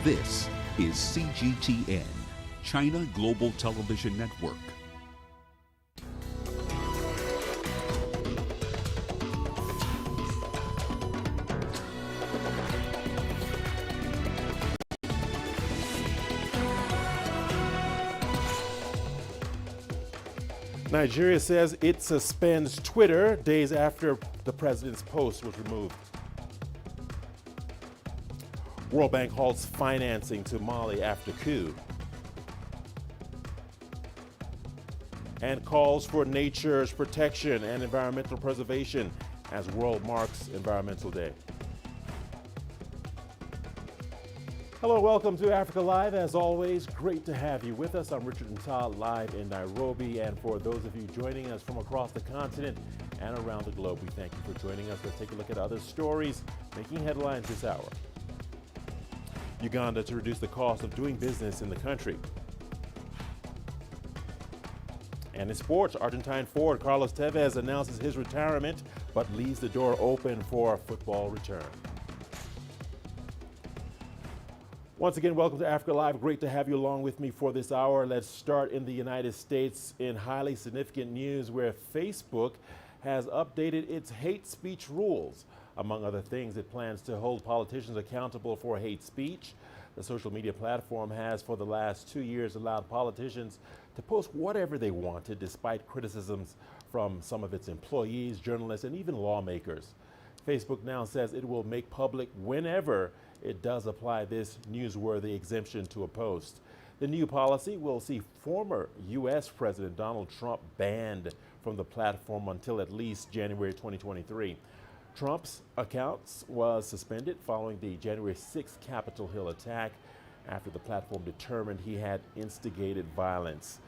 This is CGTN, China Global Television Network. Nigeria says it suspends Twitter days after the president's post was removed. World Bank halts financing to Mali after coup. And calls for nature's protection and environmental preservation as world marks Environmental Day. Hello, welcome to Africa Live. As always, great to have you with us. I'm Richard Nta, live in Nairobi. And for those of you joining us from across the continent and around the globe, we thank you for joining us. Let's take a look at other stories making headlines this hour. Uganda to reduce the cost of doing business in the country. And in sports, Argentine forward Carlos Tevez announces his retirement, but leaves the door open for a football return. Once again, welcome to Africa Live. Great to have you along with me for this hour. Let's start in the United States in highly significant news where Facebook has updated its hate speech rules. Among other things, it plans to hold politicians accountable for hate speech. The social media platform has for the last 2 years allowed politicians to post whatever they wanted despite criticisms from some of its employees, journalists, and even lawmakers. Facebook now says it will make public whenever it does apply this newsworthy exemption to a post. The new policy will see former U.S. President Donald Trump banned from the platform until at least January 2023. Trump's accounts was suspended following the January 6th Capitol Hill attack after the platform determined he had instigated violence.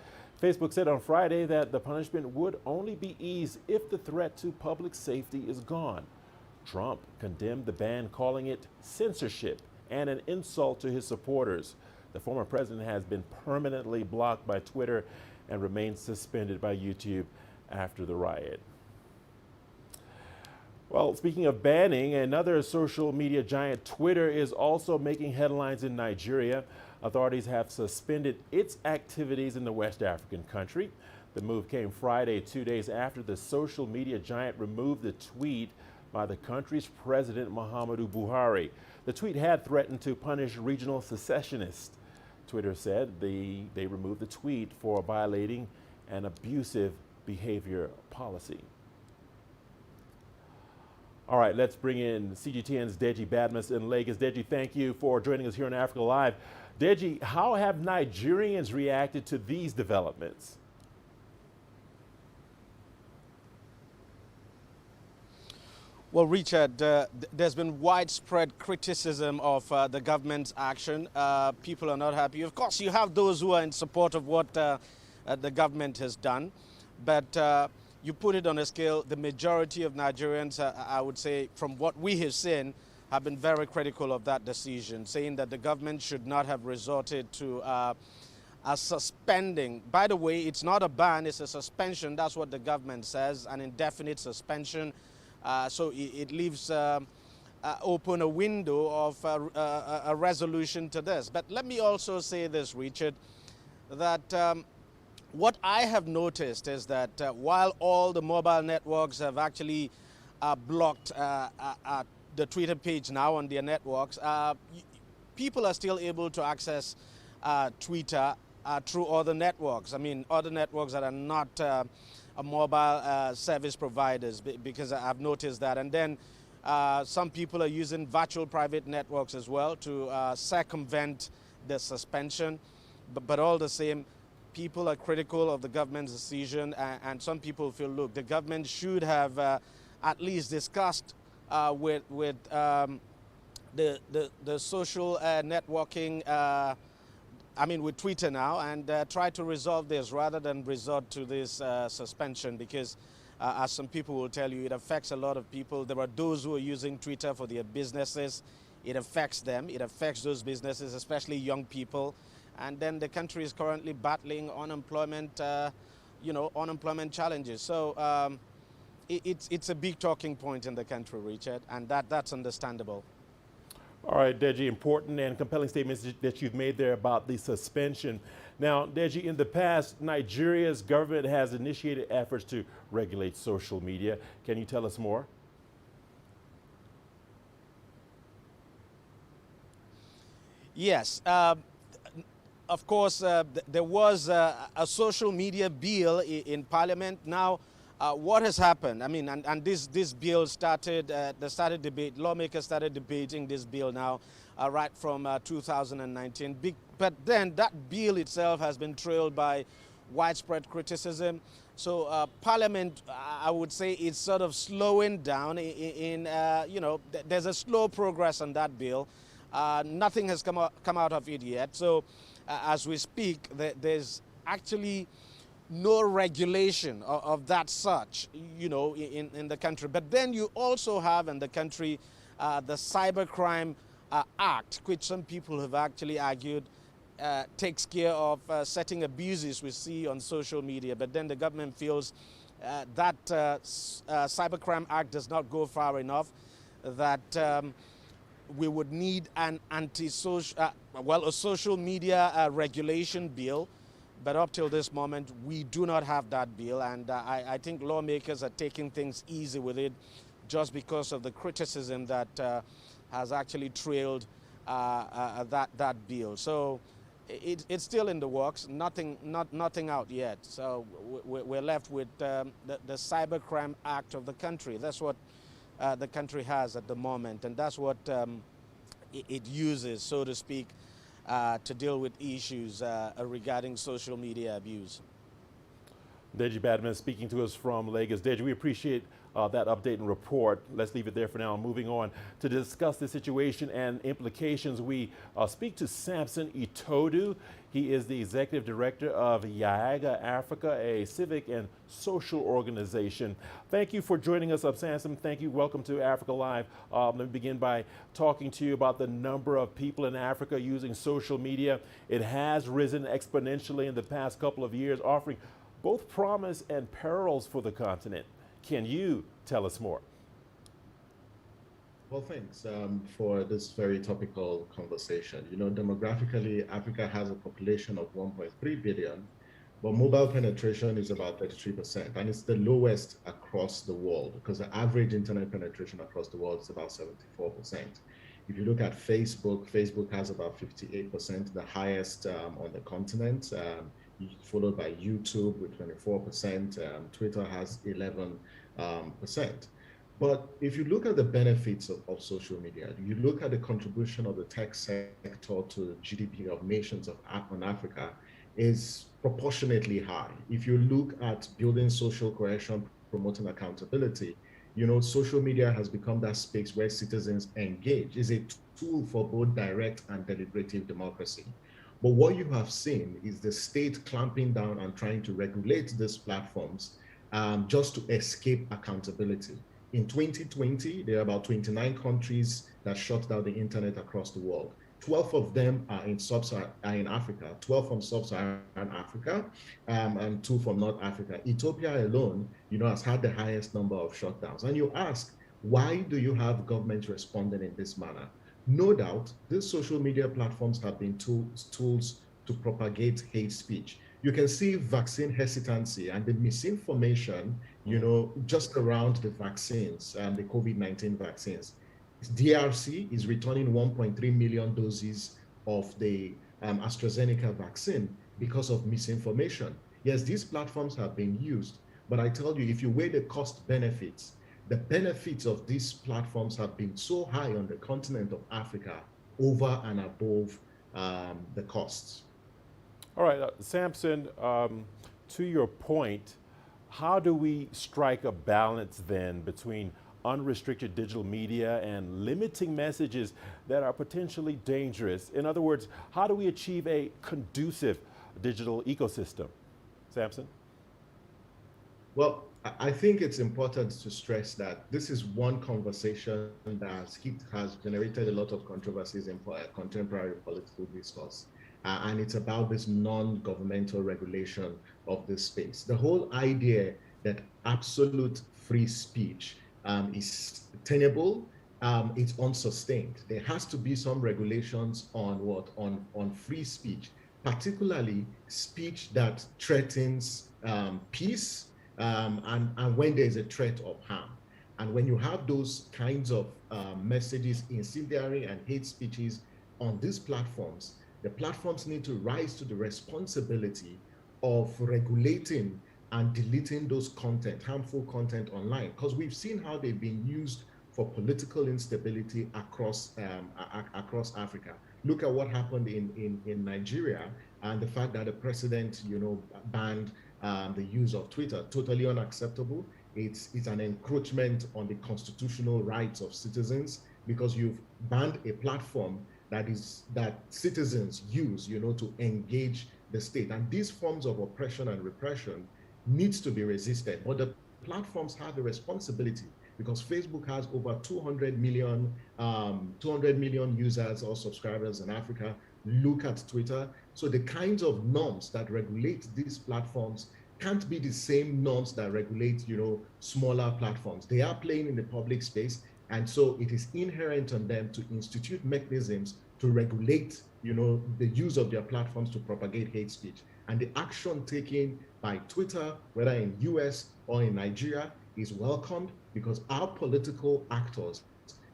Facebook said on Friday that the punishment would only be eased if the threat to public safety is gone. Trump condemned the ban, calling it censorship and an insult to his supporters. The former president has been permanently blocked by Twitter and remains suspended by YouTube after the riot. Well, speaking of banning, another social media giant, Twitter, is also making headlines in Nigeria. Authorities have suspended its activities in the West African country. The move came Friday, 2 days after the social media giant removed the tweet by the country's president, Muhammadu Buhari. The tweet had threatened to punish regional secessionists. Twitter said they removed the tweet for violating an abusive behavior policy. All right, let's bring in CGTN's Deji Badmus in Lagos. Deji, thank you for joining us here on Africa Live. Deji, how have Nigerians reacted to these developments? Well, Richard, there's been widespread criticism of the government's action. People are not happy. Of course, you have those who are in support of what the government has done, but you put it on a scale, the majority of Nigerians, I would say, from what we have seen, have been very critical of that decision, saying that the government should not have resorted to a suspending. By the way, it's not a ban, it's a suspension. That's what the government says, an indefinite suspension. So it leaves open a window of a resolution to this. But let me also say this, Richard, that what I have noticed is that while all the mobile networks have actually blocked the Twitter page now on their networks, people are still able to access Twitter through other networks. I mean, other networks that are not mobile service providers, because I've noticed that. And then some people are using virtual private networks as well to circumvent the suspension. But all the same, people are critical of the government's decision, and some people feel, look, the government should have at least discussed with the social networking, with Twitter now, and try to resolve this rather than resort to this suspension, because as some people will tell you, it affects a lot of people. There are those who are using Twitter for their businesses. It affects them. It affects those businesses, especially young people. And then the country is currently battling unemployment, unemployment challenges. So it's a big talking point in the country, Richard, and that's understandable. All right, Deji, important and compelling statements that you've made there about the suspension. Now, Deji, in the past, Nigeria's government has initiated efforts to regulate social media. Can you tell us more? Yes. Of course, there was a social media bill in Parliament. Now, what has happened? I mean, and this bill started, lawmakers started debating this bill now right from 2019. But then that bill itself has been trailed by widespread criticism. So Parliament, I would say, is sort of slowing down there's a slow progress on that bill. Nothing has come out of it yet. So as we speak, there's actually no regulation of that such, in the country. But then you also have in the country the Cybercrime Act, which some people have actually argued takes care of certain abuses we see on social media. But then the government feels that Cybercrime Act does not go far enough, that we would need a social media regulation bill. But up till this moment, we do not have that bill. And I think lawmakers are taking things easy with it just because of the criticism that has actually trailed that bill. So it's still in the works, nothing out yet. So we're left with the Cybercrime Act of the country. That's what the country has at the moment, and that's what it uses, so to speak, to deal with issues regarding social media abuse. Deji Badman speaking to us from Lagos. Deji, we appreciate that update and report. Let's leave it there for now. Moving on to discuss the situation and implications, we speak to Samson Itodu. He is the executive director of Yaga Africa, a civic and social organization. Thank you for joining us, Samson. Thank you. Welcome to Africa Live. Let me begin by talking to you about the number of people in Africa using social media. It has risen exponentially in the past couple of years, offering both promise and perils for the continent. Can you tell us more? Well, thanks for this very topical conversation. Demographically, Africa has a population of 1.3 billion, but mobile penetration is about 33%, and it's the lowest across the world because the average internet penetration across the world is about 74%. If you look at Facebook has about 58%, the highest on the continent, followed by YouTube with 24%, Twitter has 11%. But if you look at the benefits of social media, you look at the contribution of the tech sector to GDP of nations on Africa is proportionately high. If you look at building social cohesion, promoting accountability, social media has become that space where citizens engage. It's a tool for both direct and deliberative democracy. But what you have seen is the state clamping down and trying to regulate these platforms just to escape accountability. In 2020, there are about 29 countries that shut down the internet across the world. 12 of them are in Africa, 12 from sub-Saharan Africa, and 2 from North Africa. Ethiopia alone, has had the highest number of shutdowns. And you ask, why do you have governments responding in this manner? No doubt, these social media platforms have been tools to propagate hate speech. You can see vaccine hesitancy and the misinformation, just around the vaccines and the COVID-19 vaccines. DRC is returning 1.3 million doses of the AstraZeneca vaccine because of misinformation. Yes, these platforms have been used, but I tell you, if you weigh the cost benefits, the benefits of these platforms have been so high on the continent of Africa over and above the costs. All right, Samson, to your point, how do we strike a balance then between unrestricted digital media and limiting messages that are potentially dangerous? In other words, how do we achieve a conducive digital ecosystem? Samson? Well, I think it's important to stress that this is one conversation that has generated a lot of controversies in contemporary political discourse. And it's about this non-governmental regulation of this space. The whole idea that absolute free speech is tenable it's unsustained. There has to be some regulations on what? On free speech, particularly speech that threatens peace, and when there's a threat of harm. And when you have those kinds of messages, incendiary and hate speeches on these platforms, the platforms need to rise to the responsibility of regulating and deleting those content, harmful content online, because we've seen how they've been used for political instability across Africa. Look at what happened in Nigeria, and the fact that the president, banned the use of Twitter. Totally unacceptable. It's an encroachment on the constitutional rights of citizens, because you've banned a platform that citizens use, to engage the state. And these forms of oppression and repression needs to be resisted. But the platforms have a responsibility, because Facebook has over 200 million users or subscribers in Africa. Look at Twitter. So the kinds of norms that regulate these platforms can't be the same norms that regulate, smaller platforms. They are playing in the public space, and so it is inherent on them to institute mechanisms to regulate, the use of their platforms to propagate hate speech. And the action taken by Twitter, whether in US or in Nigeria, is welcomed, because our political actors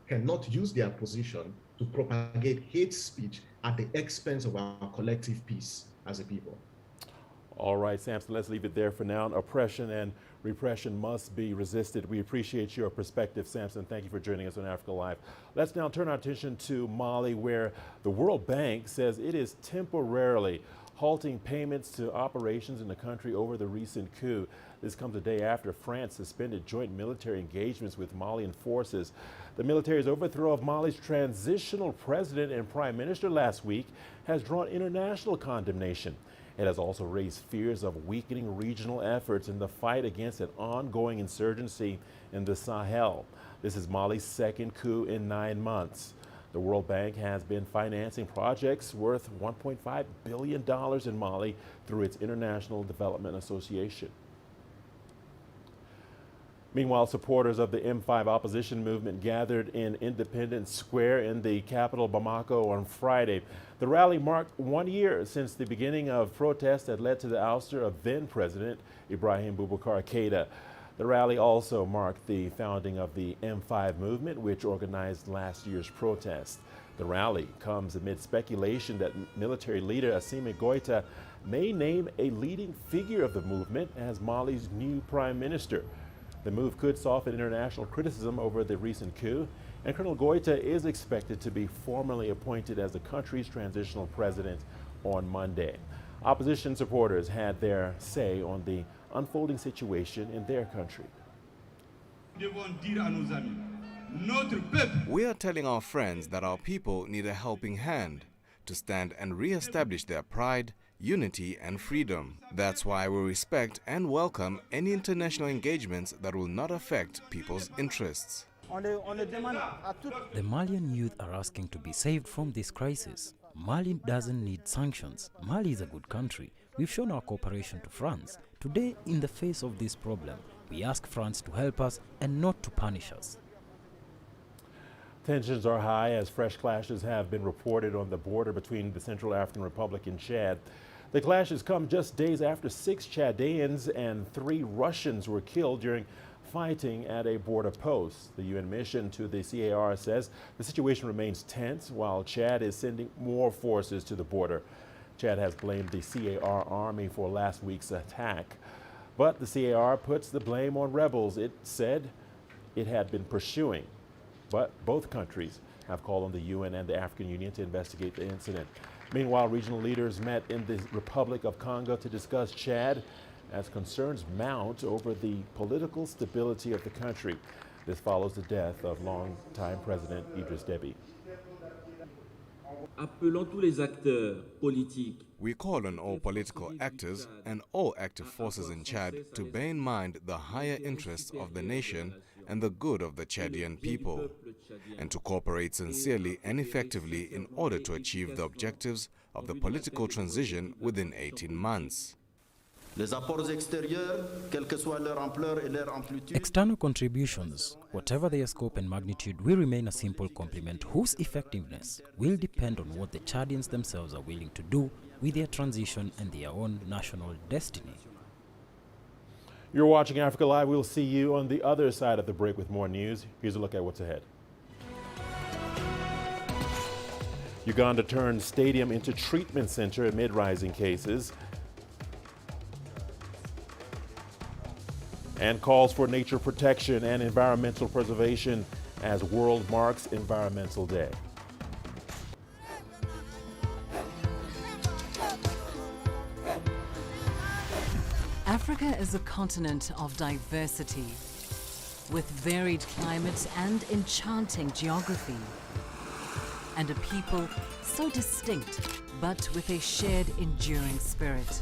cannot use their position to propagate hate speech at the expense of our collective peace as a people. All right, Samson, let's leave it there for now. Oppression and repression must be resisted. We appreciate your perspective, Samson. Thank you for joining us on Africa Live. Let's now turn our attention to Mali, where the World Bank says it is temporarily halting payments to operations in the country over the recent coup. This comes a day after France suspended joint military engagements with Malian forces. The military's overthrow of Mali's transitional president and prime minister last week has drawn international condemnation. It has also raised fears of weakening regional efforts in the fight against an ongoing insurgency in the Sahel. This is Mali's second coup in 9 months. The World Bank has been financing projects worth $1.5 billion in Mali through its International Development Association. Meanwhile, supporters of the M5 opposition movement gathered in Independence Square in the capital Bamako on Friday. The rally marked 1 year since the beginning of protests that led to the ouster of then-President Ibrahim Boubacar Keïta. The rally also marked the founding of the M5 movement, which organized last year's protest. The rally comes amid speculation that military leader Assimi Goïta may name a leading figure of the movement as Mali's new prime minister. The move could soften international criticism over the recent coup, and Colonel Goïta is expected to be formally appointed as the country's transitional president on Monday. Opposition supporters had their say on the unfolding situation in their country. We are telling our friends that our people need a helping hand to stand and re-establish their pride, unity and freedom. That's why we respect and welcome any international engagements that will not affect people's interests. The Malian youth are asking to be saved from this crisis. Mali doesn't need sanctions. Mali is a good country. We've shown our cooperation to France. Today, in the face of this problem, we ask France to help us and not to punish us. Tensions are high as fresh clashes have been reported on the border between the Central African Republic and Chad. The clashes come just days after 6 Chadians and 3 Russians were killed during fighting at a border post. The UN mission to the CAR says the situation remains tense while Chad is sending more forces to the border. Chad has blamed the CAR army for last week's attack, but the CAR puts the blame on rebels it said it had been pursuing. But both countries have called on the UN and the African Union to investigate the incident. Meanwhile, regional leaders met in the Republic of Congo to discuss Chad as concerns mount over the political stability of the country. This follows the death of longtime President Idriss Déby. We call on all political actors and all active forces in Chad to bear in mind the higher interests of the nation and the good of the Chadian people, and to cooperate sincerely and effectively in order to achieve the objectives of the political transition within 18 months. Les apports extérieurs, quelle que soit leur ampleur et leur amplitude. External contributions, whatever their scope and magnitude, will remain a simple complement whose effectiveness will depend on what the Chadians themselves are willing to do with their transition and their own national destiny. You're watching Africa Live. We'll see you on the other side of the break with more news. Here's a look at what's ahead. Uganda turns stadium into treatment center amid rising cases. And calls for nature protection and environmental preservation as world marks Environmental Day. Africa is a continent of diversity, with varied climate and enchanting geography, and a people so distinct, but with a shared enduring spirit.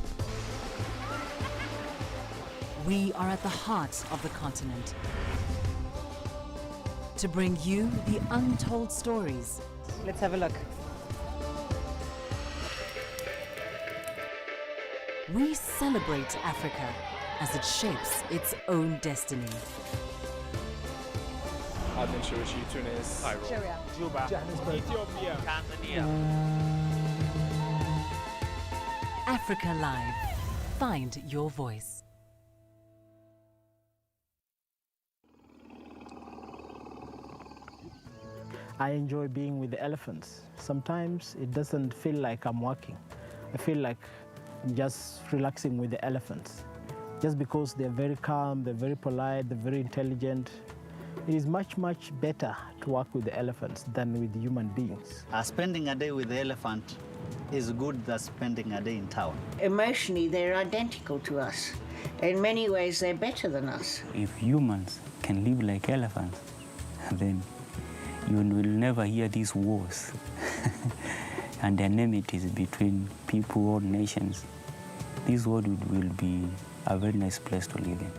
We are at the heart of the continent to bring you the untold stories. Let's have a look. We celebrate Africa as it shapes its own destiny. I've been Tunis, Syria, Juba, Ethiopia, Tanzania. Africa Live. Find your voice. I enjoy being with the elephants. Sometimes it doesn't feel like I'm working. I feel like I'm just relaxing with the elephants. Just because they're very calm, they're very polite, they're very intelligent. It is much, much better to work with the elephants than with human beings. Spending a day with the elephant is good than spending a day in town. Emotionally, they're identical to us. In many ways, they're better than us. If humans can live like elephants, then you will never hear these wars and enmities between people or nations. This world will be a very nice place to live in.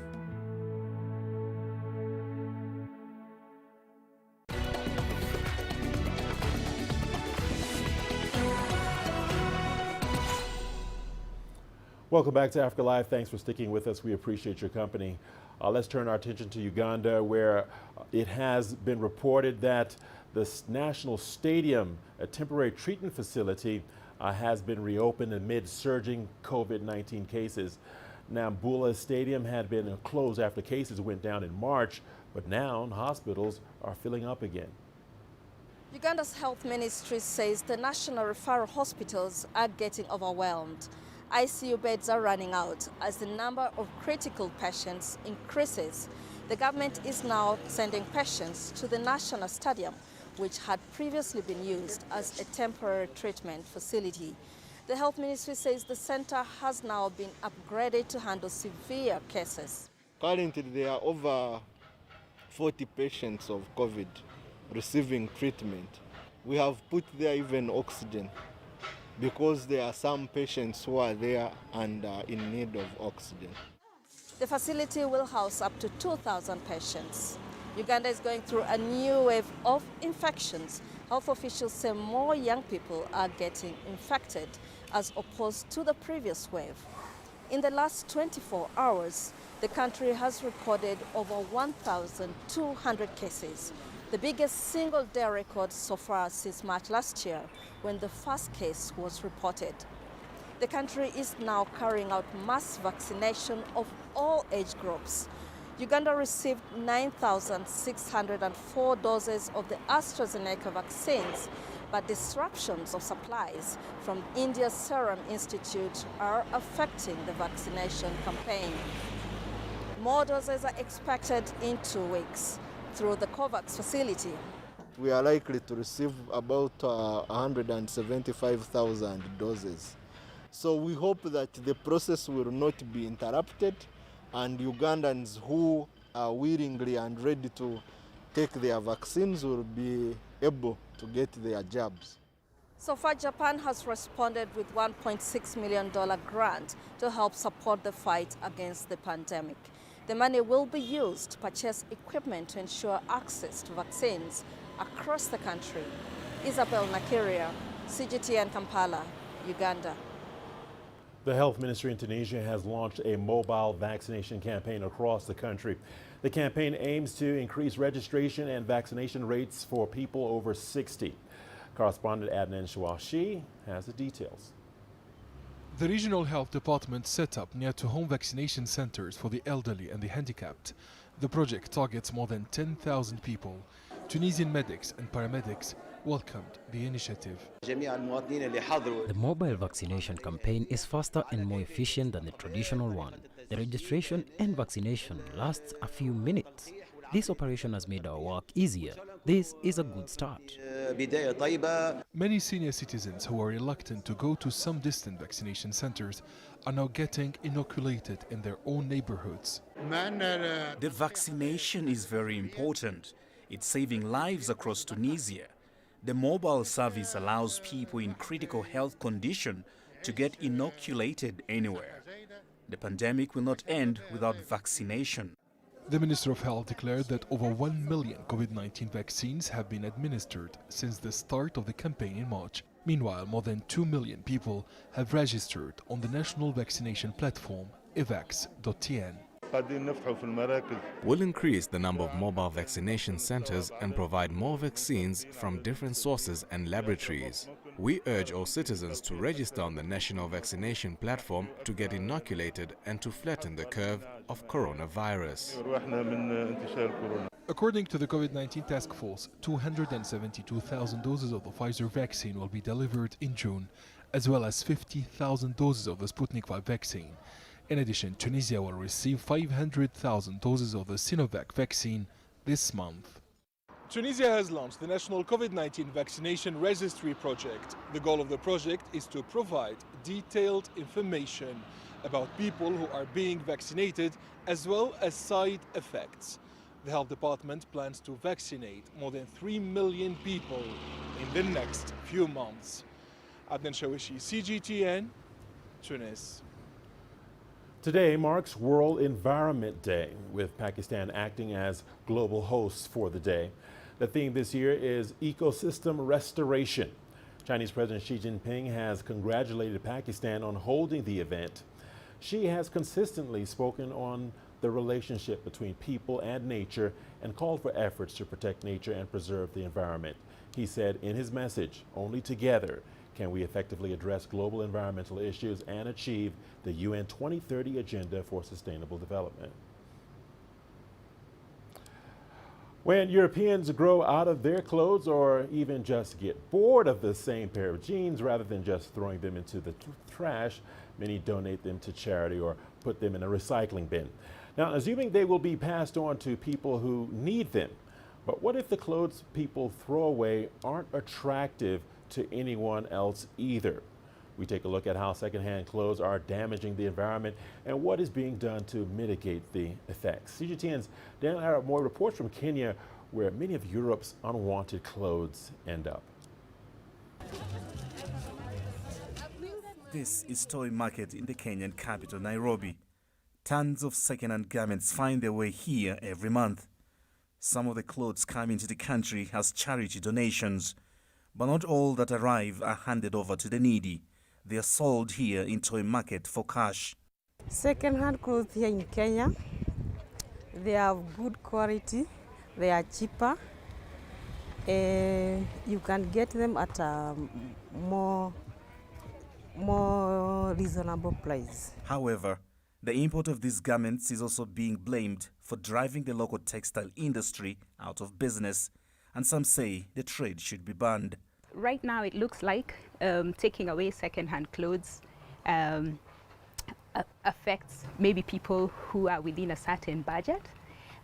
Welcome back to Africa Live. Thanks for sticking with us. We appreciate your company. Let's turn our attention to Uganda, where it has been reported that the national stadium, a temporary treatment facility, has been reopened amid surging COVID-19 cases. Nambula Stadium had been closed after cases went down in March, but now hospitals are filling up again. Uganda's health ministry says the national referral hospitals are getting overwhelmed. ICU beds are running out as the number of critical patients increases. The government is now sending patients to the National Stadium, which had previously been used as a temporary treatment facility. The health ministry says the center has now been upgraded to handle severe cases. Currently, there are over 40 patients of COVID receiving treatment. We have put there even oxygen, because there are some patients who are there and are in need of oxygen. The facility will house up to 2,000 patients. Uganda is going through a new wave of infections. Health officials say more young people are getting infected as opposed to the previous wave. In the last 24 hours, the country has recorded over 1,200 cases, the biggest single-day record so far since March last year, when the first case was reported. The country is now carrying out mass vaccination of all age groups. Uganda received 9,604 doses of the AstraZeneca vaccines, but disruptions of supplies from India's Serum Institute are affecting the vaccination campaign. More doses are expected in 2 weeks through the COVAX facility. We are likely to receive about 175,000 doses. So we hope that the process will not be interrupted, and Ugandans who are willingly and ready to take their vaccines will be able to get their jabs. So far, Japan has responded with $1.6 million grant to help support the fight against the pandemic. The money will be used to purchase equipment to ensure access to vaccines across the country. Isabel Nakiria, CGTN Kampala, Uganda. The health ministry in Tunisia has launched a mobile vaccination campaign across the country. The campaign aims to increase registration and vaccination rates for people over 60. Correspondent Adnan Shawashi has the details. The regional health department set up near-to-home vaccination centers for the elderly and the handicapped. The project targets more than 10,000 people. Tunisian medics and paramedics welcomed the initiative. The mobile vaccination campaign is faster and more efficient than the traditional one. The registration and vaccination lasts a few minutes. This operation has made our work easier. This is a good start. Many senior citizens who are reluctant to go to some distant vaccination centers are now getting inoculated in their own neighborhoods. The vaccination is very important. It's saving lives across Tunisia. The mobile service allows people in critical health condition to get inoculated anywhere. The pandemic will not end without vaccination. The Minister of Health declared that over 1 million COVID-19 vaccines have been administered since the start of the campaign in March. Meanwhile, more than 2 million people have registered on the national vaccination platform evax.tn. We'll increase the number of mobile vaccination centers and provide more vaccines from different sources and laboratories. We urge all citizens to register on the national vaccination platform to get inoculated and to flatten the curve of coronavirus. According to the COVID-19 task force, 272,000 doses of the Pfizer vaccine will be delivered in June, as well as 50,000 doses of the Sputnik V vaccine. In addition, Tunisia will receive 500,000 doses of the Sinovac vaccine this month. Tunisia has launched the National COVID-19 Vaccination Registry Project. The goal of the project is to provide detailed information about people who are being vaccinated, as well as side effects. The health department plans to vaccinate more than 3 million people in the next few months. Adnan Shawishi, CGTN, Tunis. Today marks World Environment Day, with Pakistan acting as global host for the day. The theme this year is ecosystem restoration. Chinese President Xi Jinping has congratulated Pakistan on holding the event. Xi has consistently spoken on the relationship between people and nature and called for efforts to protect nature and preserve the environment. He said in his message, only together can we effectively address global environmental issues and achieve the UN 2030 Agenda for Sustainable Development. When Europeans grow out of their clothes or even just get bored of the same pair of jeans, rather than just throwing them into the trash, many donate them to charity or put them in a recycling bin. Now, assuming they will be passed on to people who need them, but what if the clothes people throw away aren't attractive to anyone else either? We take a look at how secondhand clothes are damaging the environment and what is being done to mitigate the effects. CGTN's Dan Arab Moy reports from Kenya, where many of Europe's unwanted clothes end up. This is Toy Market in the Kenyan capital, Nairobi. Tons of second-hand garments find their way here every month. Some of the clothes come into the country as charity donations, but not all that arrive are handed over to the needy. They are sold here in Toy Market for cash. Second-hand clothes here in Kenya, they have good quality, they are cheaper. You can get them at a more reasonable price. However, the import of these garments is also being blamed for driving the local textile industry out of business, and some say the trade should be banned. Right now it looks like taking away second-hand clothes affects maybe people who are within a certain budget.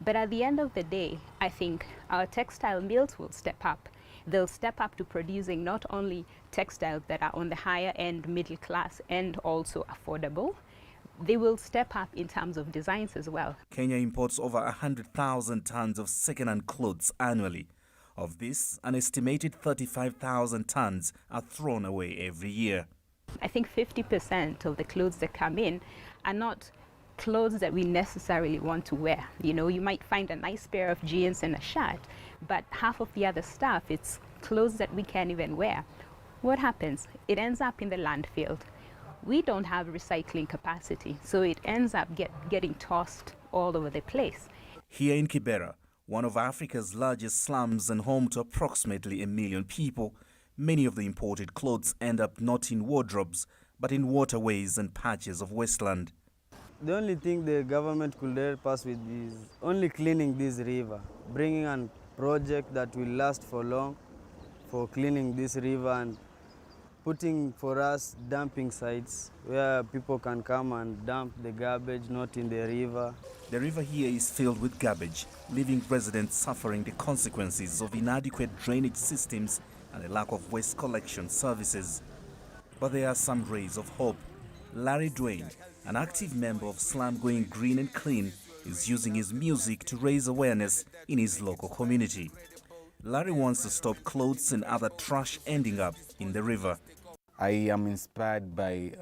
But at the end of the day, I think our textile mills will step up. They'll step up to producing not only textiles that are on the higher end, middle class, and also affordable. They will step up in terms of designs as well. Kenya imports over 100,000 tons of second-hand clothes annually. Of this, an estimated 35,000 tons are thrown away every year. I think 50% of the clothes that come in are not clothes that we necessarily want to wear. You know, you might find a nice pair of jeans and a shirt, but half of the other stuff, it's clothes that we can't even wear. What happens? It ends up in the landfill. we don't have recycling capacity, so it ends up getting tossed all over the place. Here in Kibera, one of Africa's largest slums and home to approximately 1 million people, many of the imported clothes end up not in wardrobes, but in waterways and patches of wasteland. The only thing the government could help us with is only cleaning this river, bringing a project that will last for long for cleaning this river and putting for us dumping sites where people can come and dump the garbage, not in the river. The river here is filled with garbage, leaving residents suffering the consequences of inadequate drainage systems and a lack of waste collection services. But there are some rays of hope. Larry Dwayne, an active member of Slum Going Green and Clean, is using his music to raise awareness in his local community. Larry wants to stop clothes and other trash ending up in the river. I am inspired by,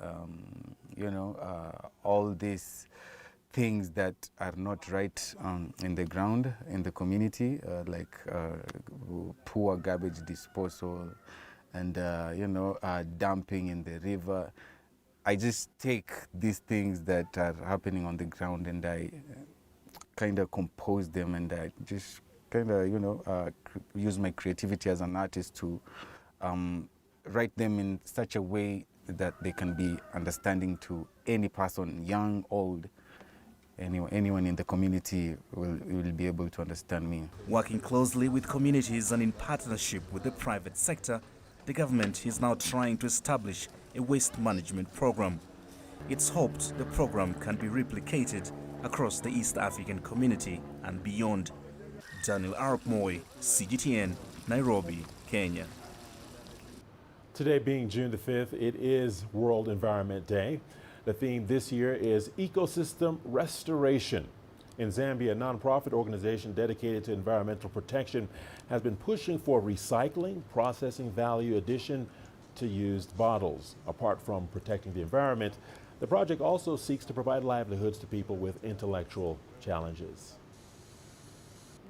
all these things that are not right in the ground, in the community, like poor garbage disposal and, dumping in the river. I just take these things that are happening on the ground and I kind of compose them, and I just kind of, use my creativity as an artist to write them in such a way that they can be understanding to any person, young, old. Anyone in the community will be able to understand me. Working closely with communities and in partnership with the private sector, the government is now trying to establish a waste management program. It's hoped the program can be replicated across the East African community and beyond. Daniel Arap Moi, CGTN, Nairobi, Kenya. Today being June the 5th, it is World Environment Day. The theme this year is ecosystem restoration. In Zambia, a nonprofit organization dedicated to environmental protection has been pushing for recycling, processing value addition to used bottles. Apart from protecting the environment, the project also seeks to provide livelihoods to people with intellectual challenges.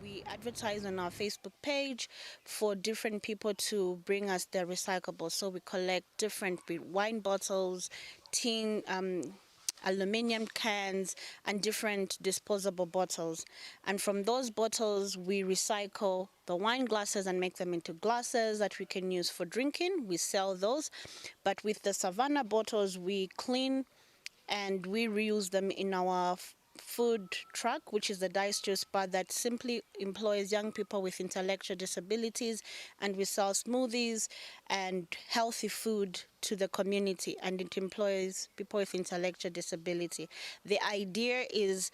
We advertise on our Facebook page for different people to bring us their recyclables. So we collect different wine bottles, tin, aluminum cans, and different disposable bottles. And from those bottles, we recycle the wine glasses and make them into glasses that we can use for drinking. We sell those. But with the Savannah bottles, we clean and we reuse them in our food truck, which is the Dice Juice Bar that simply employs young people with intellectual disabilities, and we sell smoothies and healthy food to the community, and it employs people with intellectual disability. The idea is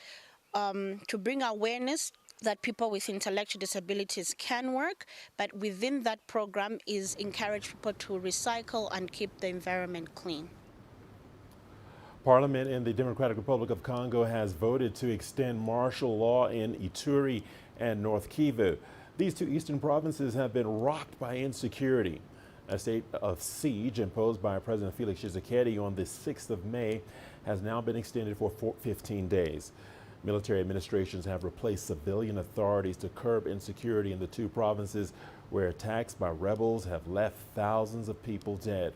to bring awareness that people with intellectual disabilities can work, but within that program is encourage people to recycle and keep the environment clean. Parliament in the Democratic Republic of Congo has voted to extend martial law in Ituri and North Kivu. These two eastern provinces have been rocked by insecurity. A state of siege imposed by President Felix Tshisekedi on the 6th of May has now been extended for 15 days. Military administrations have replaced civilian authorities to curb insecurity in the two provinces, where attacks by rebels have left thousands of people dead.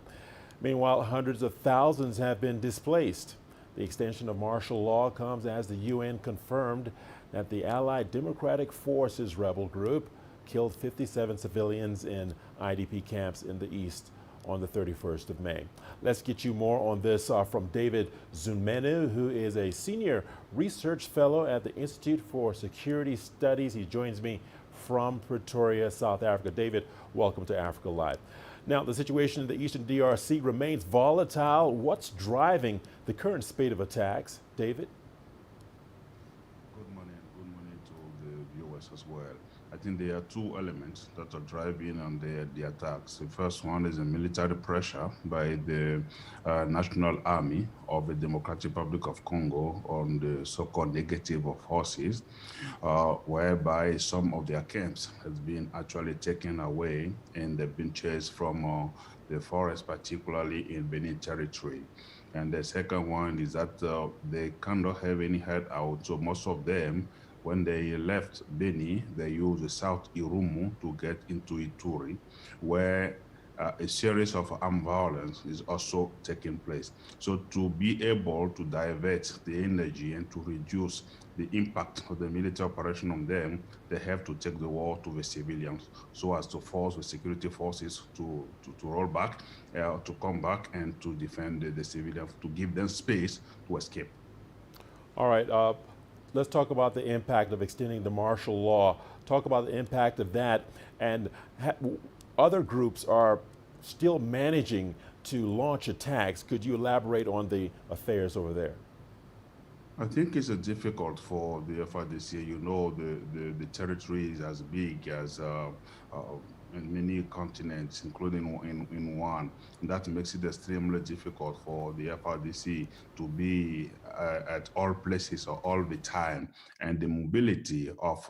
Meanwhile, hundreds of thousands have been displaced. The extension of martial law comes as the UN confirmed that the Allied Democratic Forces rebel group killed 57 civilians in IDP camps in the east on the 31st of May. Let's get you more on this from David Zumenu, who is a senior research fellow at the Institute for Security Studies. He joins me from Pretoria, South Africa. David, welcome to Africa Live. Now, the situation in the eastern DRC remains volatile. What's driving the current spate of attacks? David? Good morning to the viewers as well. I think there are two elements that are driving on the attacks. The first one is the military pressure by the National Army of the Democratic Republic of Congo on the so-called negative of horses, whereby some of their camps has been actually taken away and they've been chased from the forest, particularly in Benin territory. And the second one is that they cannot have any head out, so most of them, when they left Beni, they used the South Irumu to get into Ituri, where a series of armed violence is also taking place. So to be able to divert the energy and to reduce the impact of the military operation on them, they have to take the war to the civilians so as to force the security forces to roll back, to come back and to defend the civilians, to give them space to escape. All right, let's talk about the impact of extending the martial law. Talk about the impact of that, and other groups are still managing to launch attacks. Could you elaborate on the affairs over there? I think it's difficult for the FRDC. You know, the territory is as big as in many continents, including in one. And that makes it extremely difficult for the FRDC to be at all places or all the time. And the mobility of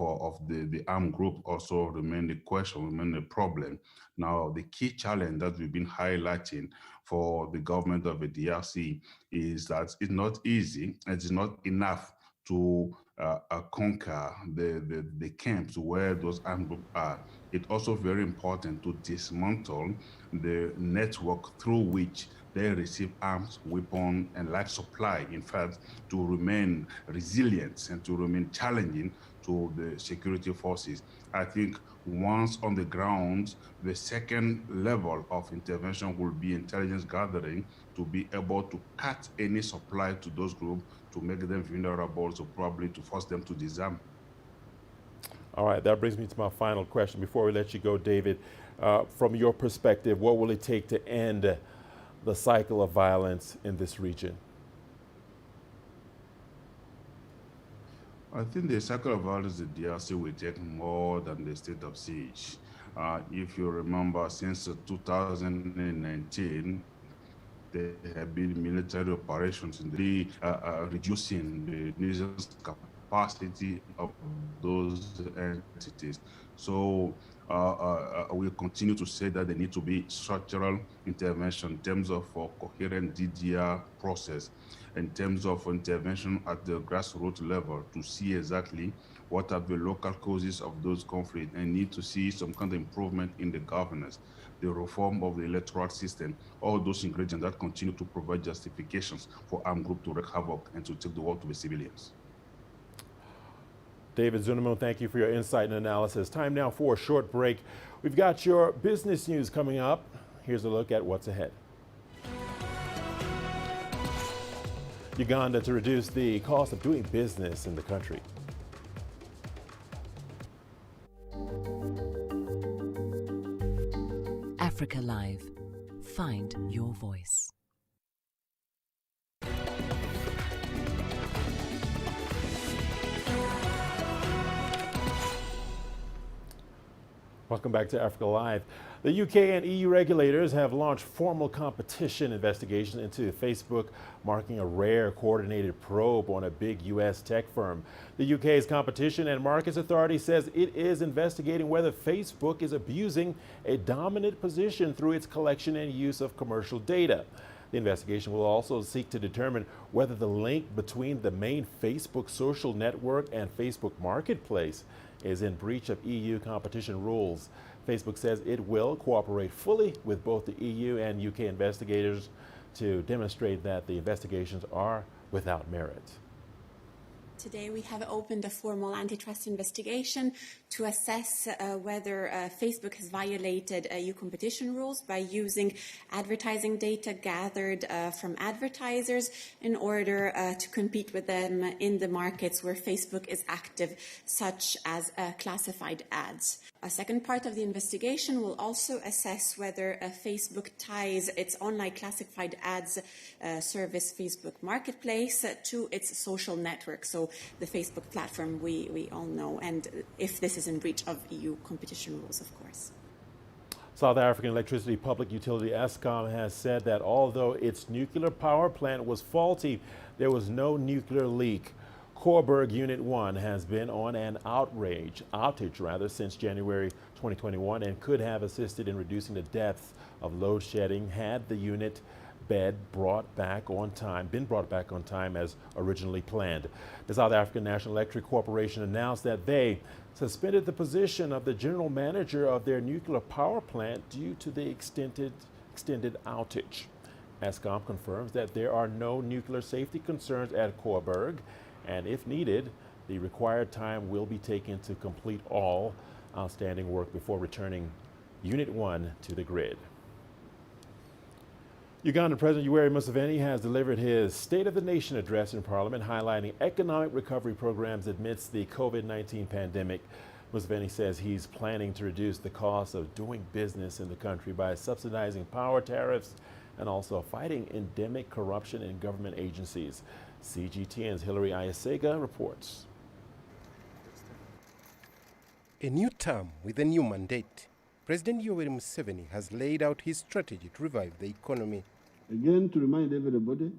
the armed group also remain a question, remain a problem. Now, the key challenge that we've been highlighting for the government of the DRC is that it's not easy, it's not enough to conquer the camps where those armed groups are. It's also very important to dismantle the network through which they receive arms, weapons, and life supply, in fact, to remain resilient and to remain challenging to the security forces. I think once on the ground, the second level of intervention will be intelligence gathering to be able to cut any supply to those groups to make them vulnerable, so probably to force them to disarm. All right, that brings me to my final question. Before we let you go, David, from your perspective, what will it take to end the cycle of violence in this region? I think the cycle of violence in the DRC will take more than the state of siege. If you remember, since 2019, there have been military operations in the reducing the nuisance capacity of those entities. So we continue to say that there need to be structural intervention in terms of a coherent DDR process, in terms of intervention at the grassroots level to see exactly what are the local causes of those conflicts, and need to see some kind of improvement in the governance, the reform of the electoral system, all those ingredients that continue to provide justifications for armed groups to wreak havoc and to take the war to the civilians. David Zunimo, thank you for your insight and analysis. Time now for a short break. We've got your business news coming up. Here's a look at what's ahead. Uganda to reduce the cost of doing business in the country. Africa Live. Find your voice. Welcome back to Africa Live. The UK and EU regulators have launched formal competition investigations into Facebook, marking a rare coordinated probe on a big US tech firm. The UK's Competition and Markets Authority says it is investigating whether Facebook is abusing a dominant position through its collection and use of commercial data. The investigation will also seek to determine whether the link between the main Facebook social network and Facebook Marketplace is in breach of EU competition rules. Facebook says it will cooperate fully with both the EU and UK investigators to demonstrate that the investigations are without merit. Today we have opened a formal antitrust investigation to assess whether Facebook has violated EU competition rules by using advertising data gathered from advertisers in order to compete with them in the markets where Facebook is active, such as classified ads. A second part of the investigation will also assess whether Facebook ties its online classified ads service, Facebook Marketplace, to its social network, so the Facebook platform we all know, and if this is in breach of EU competition rules, of course. South African Electricity Public Utility Eskom has said that although its nuclear power plant was faulty, there was no nuclear leak. Coburg Unit 1 has been on an outage since January 2021 and could have assisted in reducing the depth of load shedding had the unit been brought back on time as originally planned. The South African National Electric Corporation announced that they suspended the position of the general manager of their nuclear power plant due to the extended outage. Eskom confirms that there are no nuclear safety concerns at Koeberg, and if needed, the required time will be taken to complete all outstanding work before returning Unit 1 to the grid. Ugandan President Yoweri Museveni has delivered his State of the Nation address in Parliament, highlighting economic recovery programs amidst the COVID-19 pandemic. Museveni says he's planning to reduce the cost of doing business in the country by subsidizing power tariffs and also fighting endemic corruption in government agencies. CGTN's Hilary Ayasega reports. A new term with a new mandate. President Yoweri Museveni has laid out his strategy to revive the economy. Again, to remind everybody,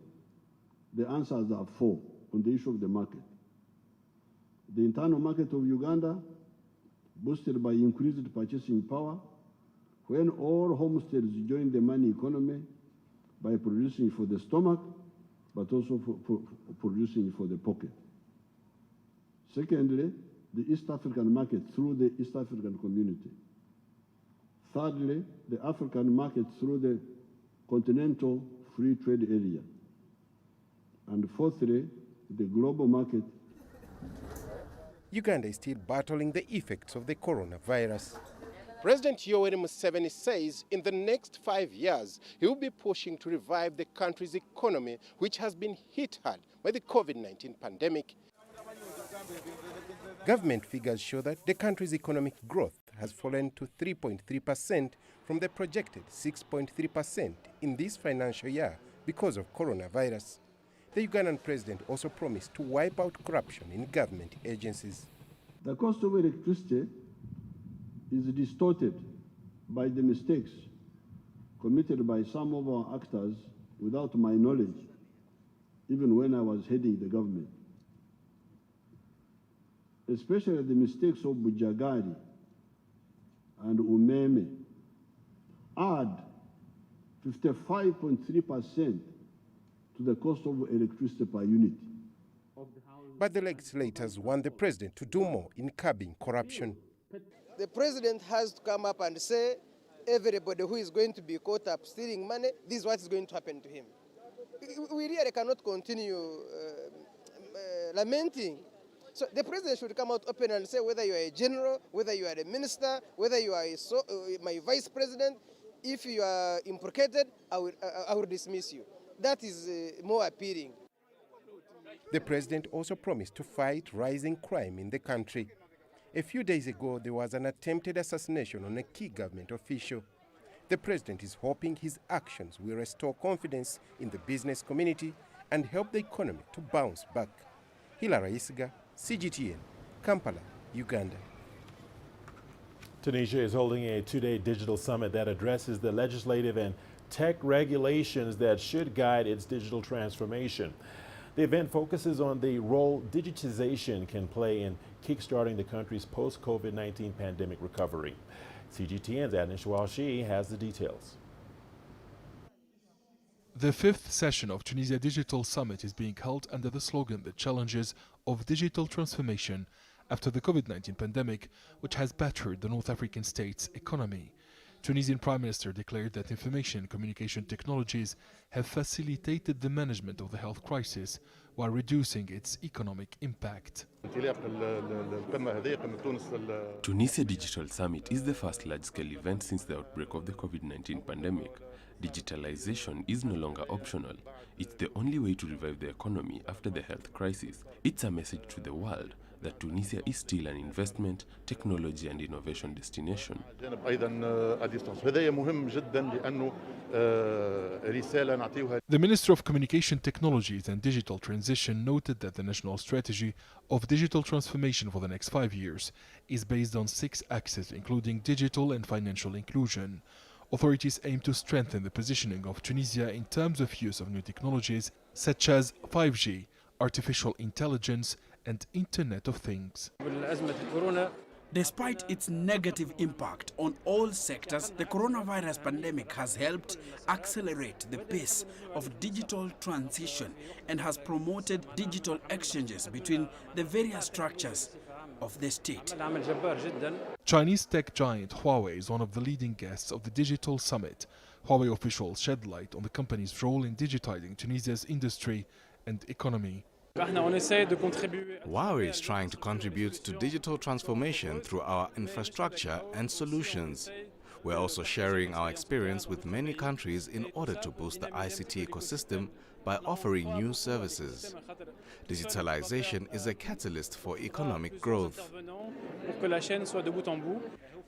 the answers are 4 on the issue of the market. The internal market of Uganda, boosted by increased purchasing power, when all homesteads join the money economy by producing for the stomach, but also for producing for the pocket. Secondly, the East African market through the East African community. Thirdly, the African market through the continental free trade area. And fourthly, the global market. Uganda is still battling the effects of the coronavirus. President Yoweri Museveni says in the next 5 years, he will be pushing to revive the country's economy, which has been hit hard by the COVID-19 pandemic. Government figures show that the country's economic growth has fallen to 3.3% from the projected 6.3% in this financial year because of coronavirus. The Ugandan president also promised to wipe out corruption in government agencies. The cost of electricity is distorted by the mistakes committed by some of our actors without my knowledge, even when I was heading the government. Especially the mistakes of Bujagari and Umeme add 55.3% to the cost of electricity per unit. But the legislators want the president to do more in curbing corruption. The president has to come up and say, everybody who is going to be caught up stealing money, this is what is going to happen to him. We really cannot continue lamenting. So the president should come out open and say whether you are a general, whether you are a minister, whether you are my vice president, if you are implicated, I will dismiss you. That is more appealing. The president also promised to fight rising crime in the country. A few days ago, there was an attempted assassination on a key government official. The president is hoping his actions will restore confidence in the business community and help the economy to bounce back. Hilary Ayasega, CGTN, Kampala, Uganda. Tunisia is holding a 2-day digital summit that addresses the legislative and tech regulations that should guide its digital transformation. The event focuses on the role digitization can play in kickstarting the country's post-COVID-19 pandemic recovery. CGTN's Anish Walshi has the details. The 5th session of Tunisia Digital Summit is being held under the slogan "The Challenges of Digital Transformation" after the COVID-19 pandemic, which has battered the North African state's economy. Tunisian Prime Minister declared that information and communication technologies have facilitated the management of the health crisis while reducing its economic impact. Tunisia Digital Summit is the first large-scale event since the outbreak of the COVID-19 pandemic. Digitalization is no longer optional. It's the only way to revive the economy after the health crisis. It's a message to the world that Tunisia is still an investment, technology and innovation destination. The Minister of Communication Technologies and Digital Transition noted that the national strategy of digital transformation for the next 5 years is based on 6 axes, including digital and financial inclusion. Authorities aim to strengthen the positioning of Tunisia in terms of use of new technologies such as 5G, artificial intelligence, and Internet of Things. Despite its negative impact on all sectors, the coronavirus pandemic has helped accelerate the pace of digital transition and has promoted digital exchanges between the various structures of the state. Chinese tech giant Huawei is one of the leading guests of the Digital Summit. Huawei officials shed light on the company's role in digitizing Tunisia's industry and economy. Huawei is trying to contribute to digital transformation through our infrastructure and solutions. We're also sharing our experience with many countries in order to boost the ICT ecosystem by offering new services. Digitalization is a catalyst for economic growth.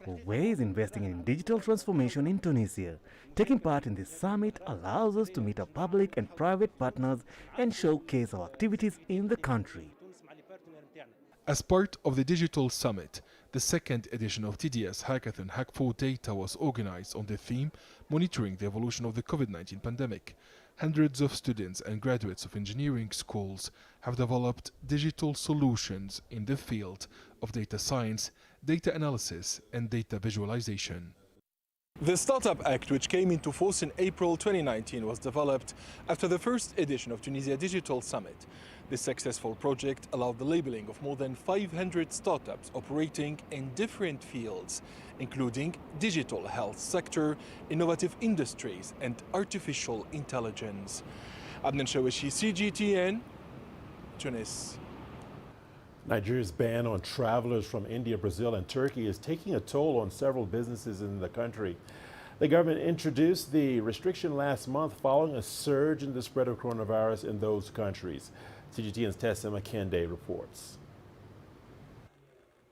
Huawei is investing in digital transformation in Tunisia. Taking part in this summit allows us to meet our public and private partners and showcase our activities in the country. As part of the Digital Summit, the second edition of TDS Hackathon Hack for Data was organized on the theme Monitoring the Evolution of the COVID-19 Pandemic. Hundreds of students and graduates of engineering schools have developed digital solutions in the field of data science, data analysis, and data visualization. The Startup Act, which came into force in April 2019, was developed after the first edition of Tunisia Digital Summit. This successful project allowed the labeling of more than 500 startups operating in different fields, including digital health sector, innovative industries, and artificial intelligence. Abdel Shawishi, CGTN, Tunis. Nigeria's ban on travelers from India, Brazil, and Turkey is taking a toll on several businesses in the country. The government introduced the restriction last month following a surge in the spread of coronavirus in those countries. CGTN's Tessa Makende reports.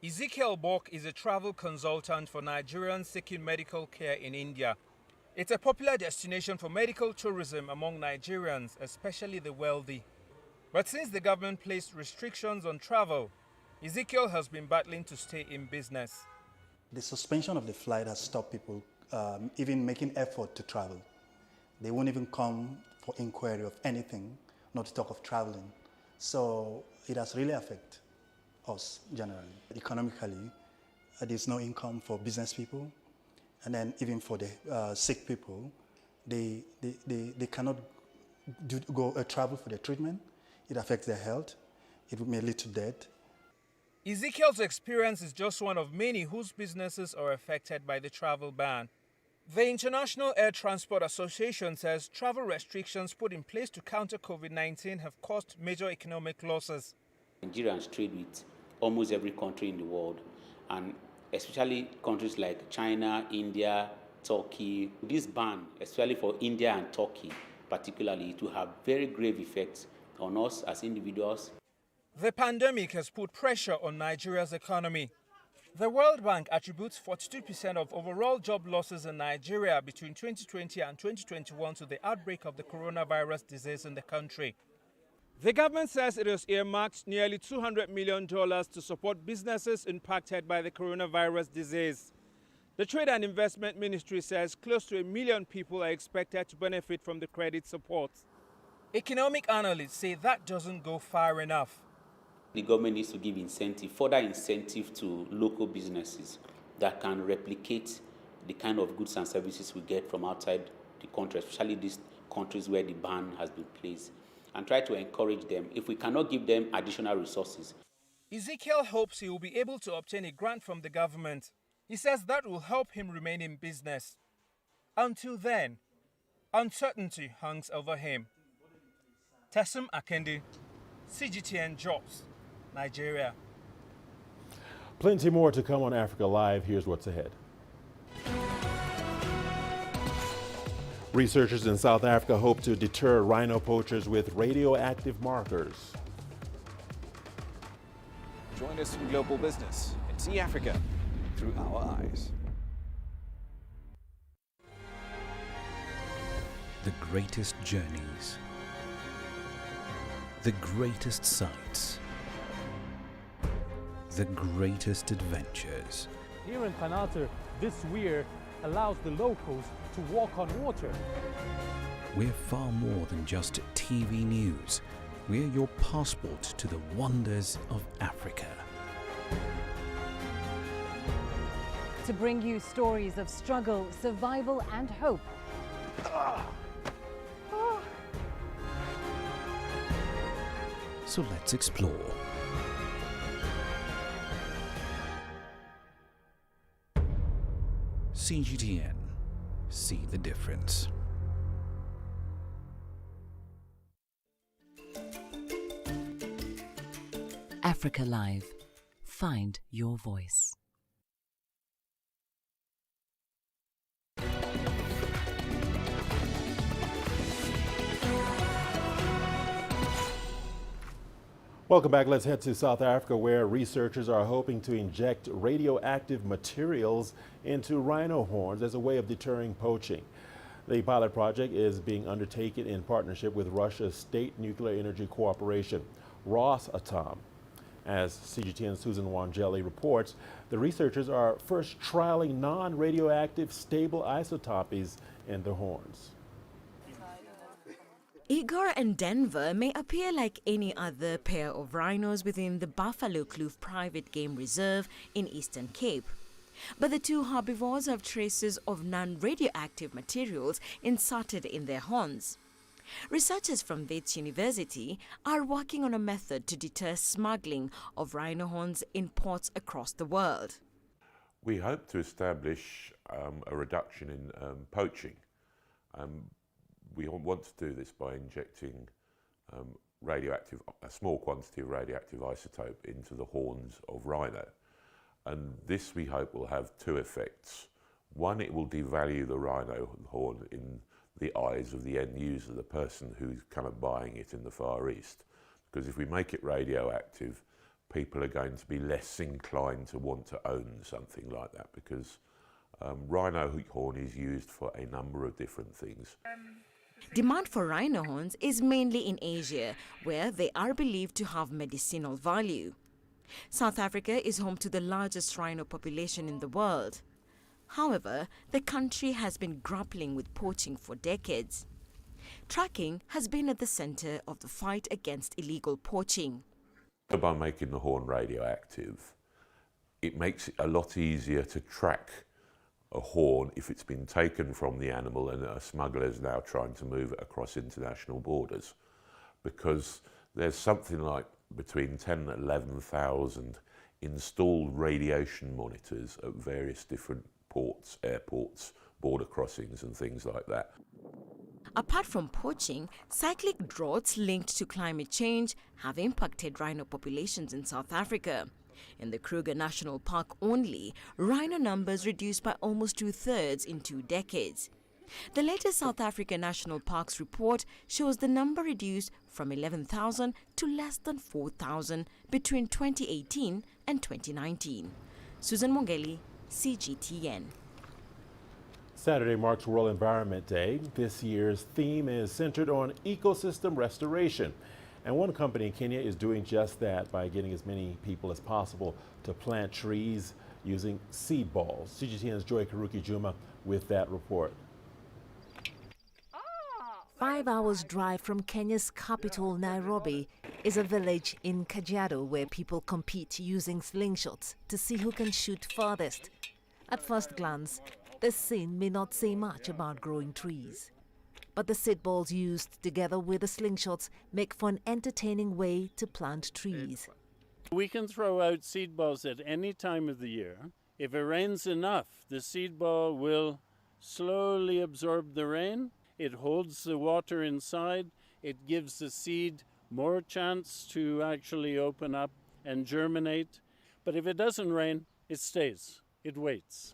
Ezekiel Bok is a travel consultant for Nigerians seeking medical care in India. It's a popular destination for medical tourism among Nigerians, especially the wealthy. But since the government placed restrictions on travel, Ezekiel has been battling to stay in business. The suspension of the flight has stopped people even making effort to travel. They won't even come for inquiry of anything, not to talk of traveling. So it has really affected us generally. Economically, there's no income for business people, and then even for the sick people, they cannot travel for their treatment. It affects their health. It may lead to death. Ezekiel's experience is just one of many whose businesses are affected by the travel ban. The International Air Transport Association says travel restrictions put in place to counter COVID-19 have caused major economic losses. Nigerians trade with almost every country in the world, and especially countries like China, India, Turkey. This ban, especially for India and Turkey particularly, it will have very grave effects on us as individuals. The pandemic has put pressure on Nigeria's economy. The World Bank attributes 42% of overall job losses in Nigeria between 2020 and 2021 to the outbreak of the coronavirus disease in the country. The government says it has earmarked nearly $200 million to support businesses impacted by the coronavirus disease. The Trade and Investment Ministry says close to 1 million people are expected to benefit from the credit support. Economic analysts say that doesn't go far enough. The government needs to give further incentive to local businesses that can replicate the kind of goods and services we get from outside the country, especially these countries where the ban has been placed, and try to encourage them. If we cannot give them additional resources. Ezekiel hopes he will be able to obtain a grant from the government. He says that will help him remain in business. Until then, uncertainty hangs over him. Tessum Akendi, CGTN Jobs, Nigeria. Plenty more to come on Africa Live. Here's what's ahead. Researchers in South Africa hope to deter rhino poachers with radioactive markers. Join us in Global Business and see Africa through our eyes. The greatest journeys, the greatest sights, the greatest adventures. Here in Panata, this weir allows the locals to walk on water. We're far more than just TV news. We're your passport to the wonders of Africa. to bring you stories of struggle, survival and hope. So let's explore. CGTN. See the difference. Africa Live. Find your voice. Welcome back. Let's head to South Africa, where researchers are hoping to inject radioactive materials into rhino horns as a way of deterring poaching. The pilot project is being undertaken in partnership with Russia's State Nuclear Energy Corporation, Rosatom. As CGTN's Susan Wangeli reports, the researchers are first trialing non-radioactive stable isotopies in the horns. Igor and Denver may appear like any other pair of rhinos within the Buffalo Kloof Private Game Reserve in Eastern Cape. But the two herbivores have traces of non-radioactive materials inserted in their horns. Researchers from Wits University are working on a method to deter smuggling of rhino horns in ports across the world. We hope to establish a reduction in poaching. We want to do this by injecting a small quantity of radioactive isotope into the horns of rhino. And this, we hope, will have two effects. One, it will devalue the rhino horn in the eyes of the end user, the person who's kind of buying it in the Far East. Because if we make it radioactive, people are going to be less inclined to want to own something like that, because rhino horn is used for a number of different things. Demand for rhino horns is mainly in Asia, where they are believed to have medicinal value. South Africa is home to the largest rhino population in the world. However, the country has been grappling with poaching for decades. Tracking has been at the center of the fight against illegal poaching. By making the horn radioactive, it makes it a lot easier to track a horn if it's been taken from the animal and a smuggler is now trying to move it across international borders, because there's something like between 10 and 11,000 installed radiation monitors at various different ports, airports, border crossings and things like that. Apart from poaching, cyclic droughts linked to climate change have impacted rhino populations in South Africa. In the Kruger National Park only, rhino numbers reduced by almost 2/3 in 2 decades. The latest South African National Parks report shows the number reduced from 11,000 to less than 4,000 between 2018 and 2019. Susan Mongeli, CGTN. Saturday marks World Environment Day. This year's theme is centered on ecosystem restoration. And one company in Kenya is doing just that by getting as many people as possible to plant trees using seed balls. CGTN's Joy Karuki Juma with that report. 5 hours drive from Kenya's capital, Nairobi, is a village in Kajiado where people compete using slingshots to see who can shoot farthest. At first glance, this scene may not say much about growing trees. But the seed balls used together with the slingshots make for an entertaining way to plant trees. We can throw out seed balls at any time of the year. If it rains enough, the seed ball will slowly absorb the rain. It holds the water inside. It gives the seed more chance to actually open up and germinate. But if it doesn't rain, it stays. It waits.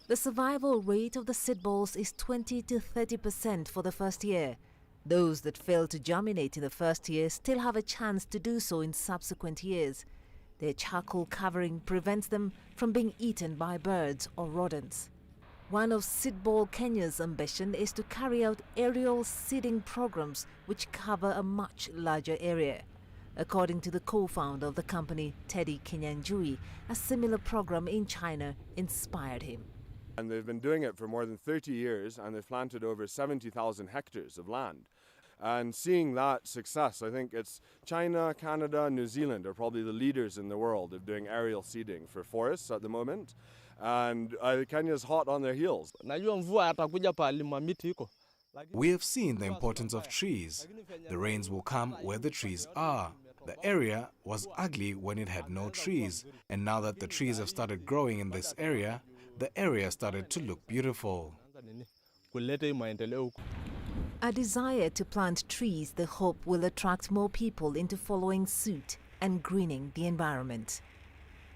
The survival rate of the seed balls is 20 to 30% for the first year. Those that fail to germinate in the first year still have a chance to do so in subsequent years. Their charcoal covering prevents them from being eaten by birds or rodents. One of Seedball Kenya's ambition is to carry out aerial seeding programs which cover a much larger area. According to the co-founder of the company, Teddy Kinyanjui, a similar program in China inspired him. And they've been doing it for more than 30 years, and they've planted over 70,000 hectares of land. And seeing that success, I think it's China, Canada, New Zealand are probably the leaders in the world of doing aerial seeding for forests at the moment. and Kenya's hot on their heels. We have seen the importance of trees. The rains will come where the trees are. The area was ugly when it had no trees, and now that the trees have started growing in this area, the area started to look beautiful. A desire to plant trees they hope will attract more people into following suit and greening the environment.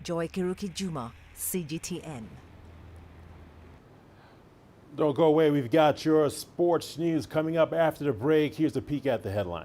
Joy Kiruki Juma, CGTN. Don't go away. We've got your sports news coming up after the break. Here's a peek at the headline.